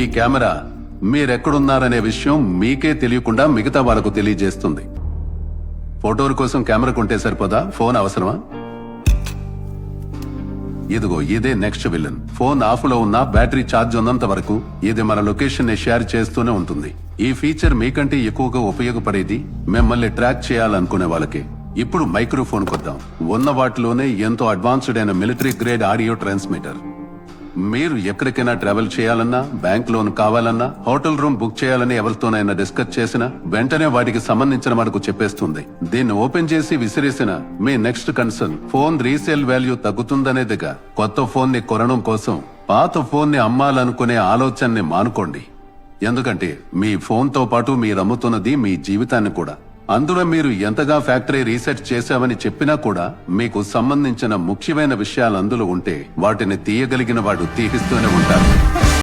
ఈ కెమెరా మీరెక్కడున్నారనే విషయం మీకే తెలియకుండా మిగతా వాళ్ళకు తెలియజేస్తుంది. ఫోటోల కోసం కెమెరా కొంటే సరిపోదా? ఫోన్ అవసరమా? ఇదిగో ఇదే నెక్స్ట్ విలన్. ఫోన్ ఆఫ్ లో ఉన్న బ్యాటరీ ఛార్జ్ ఉన్నంత వరకు ఇది మన లొకేషన్ ని షేర్ చేస్తూనే ఉంటుంది. ఈ ఫీచర్ మీకంటే ఎక్కువగా ఉపయోగపడేది మిమ్మల్ని ట్రాక్ చేయాలనుకునే వాళ్ళకి. ఇప్పుడు మైక్రోఫోన్ కొద్దాం. ఉన్న వాటిలోనే ఎంతో అడ్వాన్స్డ్ అయిన మిలిటరీ గ్రేడ్ ఆడియో ట్రాన్స్మిటర్. మీరు ఎక్కడికైనా ట్రావెల్ చేయాలన్నా, బ్యాంక్ లోన్ కావాలన్నా, హోటల్ రూమ్ బుక్ చేయాలని ఎవరితోనైనా డిస్కస్ చేసినా వెంటనే వాటికి సంబంధించిన మనకు చెప్పేస్తుంది. దీన్ని ఓపెన్ చేసి విసిరేసిన మీ next concern phone resale value తగ్గుతుందనేదిగా. కొత్త ఫోన్ ని కొనడం కోసం పాత ఫోన్ ని అమ్మాలనుకునే ఆలోచనని మానుకోండి. ఎందుకంటే మీ ఫోన్ తో పాటు మీరు అమ్ముతున్నది మీ జీవితాన్ని కూడా. అందులో మీరు ఎంతగా ఫ్యాక్టరీ రీసెర్చ్ చేశామని చెప్పినా కూడా మీకు సంబంధించిన ముఖ్యమైన విషయాలు అందులో ఉంటే వాటిని తీయగలిగిన వాడు తీపిస్తూనే ఉంటారు.